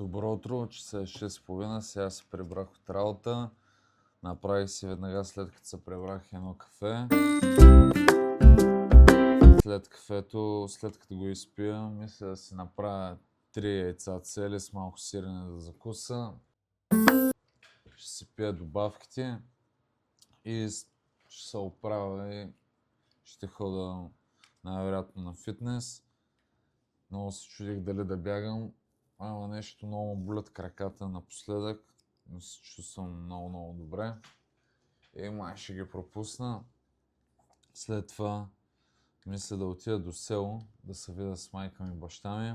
Добро утро, часа е 6:30, сега се прибрах от работа. Направих си веднага след като се прибрах едно кафе. След кафето, след като го изпия, мисля да си направя 3 яйца цели с малко сирене да закуса. Ще си пия добавките и ще се оправя и ще хода най-вероятно на фитнес. Много се чудих дали да бягам. Ама нещо много болят краката напоследък, но се чувствам много добре. И май ще ги пропусна. След това мисля да отида до село, да се видя с майка ми и баща ми.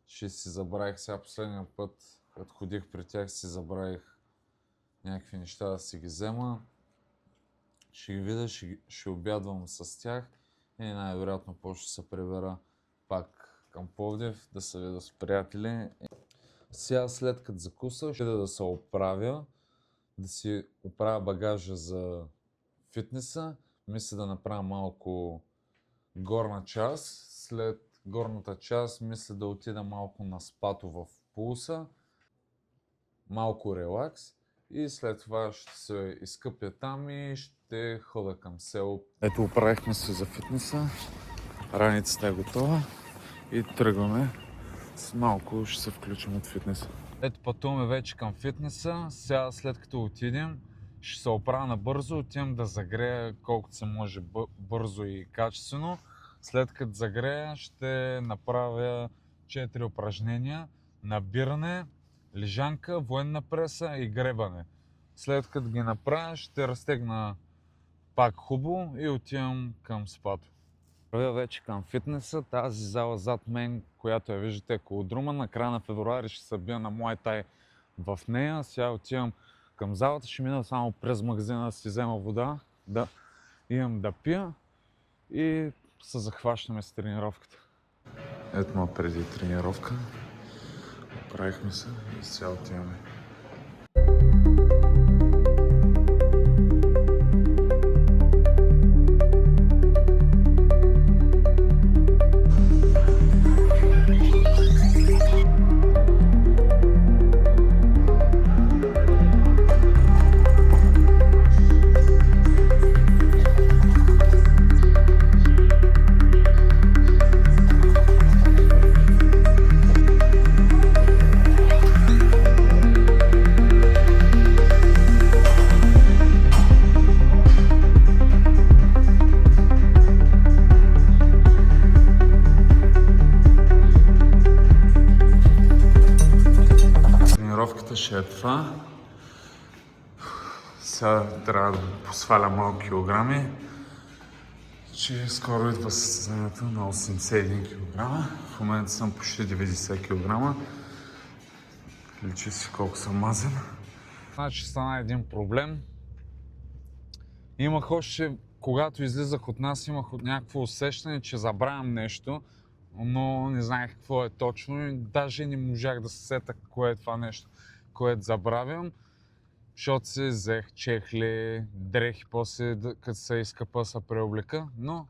Ще си забравих сега последния път, като ходих при тях, си забравих някакви неща да си ги взема. Ще ги видя, ще обядвам с тях и най-вероятно после ще се прибера пак към Пловдив, да се видя с приятели. Сега след като закуса, ще да се оправя, да си оправя багажа за фитнеса. Мисля да направя малко горна част. След горната част мисля да отида малко на спато в пулса, малко релакс и след това ще се изкъпя там и ще хода към село. Ето оправихме се за фитнеса, раницата е готова и тръгваме. С малко ще се включим от фитнеса. Ето пътуваме вече към фитнеса. Сега след като отидем, ще се оправя набързо, отивам да загрея колкото се може бързо и качествено. След като загрея, ще направя 4 упражнения: набиране, лежанка, военна преса и гребане. След като ги направя, ще разтегна пак хубаво и отивам към спато. Правя вече към фитнеса. Тази зала зад мен, която я виждате колодрума, на края на февруари ще се бия на Muay Thai в нея. Сега отивам към залата, ще мина само през магазина да си взема вода, да имам да пия и се захващаме с тренировката. Ето ма преди тренировка. Оправихме се и сега отиваме. Тренировката ще е това. Сега трябва да посваля малко килограми, че скоро идва състезанието на 81 кг. В момента съм почти 90 кг. Личи си колко съм мазен. Значи стана един проблем. Имах още, когато излизах от нас, имах някакво усещане, че забравям нещо, но не знаех какво е точно и даже не можах да се сета кое е това нещо, което забравям, защото си взех чехли, дрехи, после като се изкъпа се преоблека, но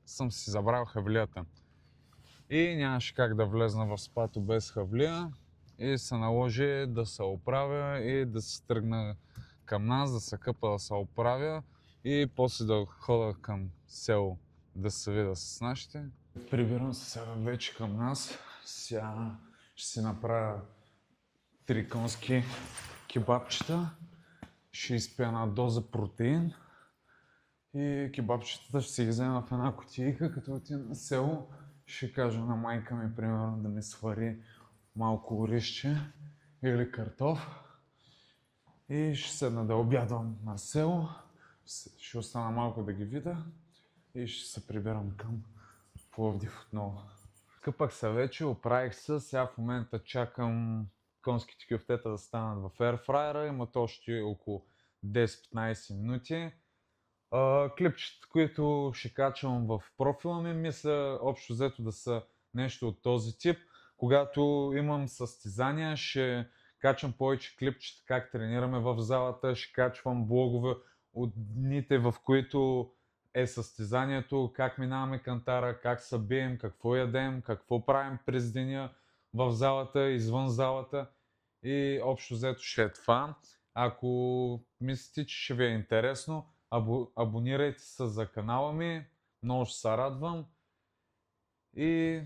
съм си забрал хавлията. И нямаше как да влезна в спато без хавлия и се наложи да се оправя и да се тръгна към нас, да се къпа, да се оправя и после да хода към село да се видя с нашите. Прибирам се сега вече към нас. Сега ще си направя 3 конски кебабчета. Ще изпия една доза протеин и кебабчетата ще си ги взема в една кутийка. Като отида на село, ще кажа на майка ми, примерно, да ми свари малко орище или картоф и ще седна да обядвам на село. Ще остана малко да ги видя и ще се прибирам към Пловдив отново. Къпах се вече, оправих се, сега в момента чакам конските кюфтета да станат в ерфрайера, имат още около 10-15 минути. Клипчета, които ще качвам в профила ми, мисля общо взето да са нещо от този тип. Когато имам състезания, ще качвам повече клипчета как тренираме в залата, ще качвам блогове от дните, в които е състезанието, как минаваме кантара, как се бием, какво ядем, какво правим през деня. в залата, извън залата и общо взето ще е това. Ако мислите, че ще ви е интересно, абонирайте се за канала ми, много ще се радвам. И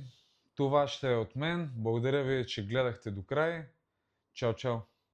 това ще е от мен. Благодаря ви, че гледахте до край. Чао, чао!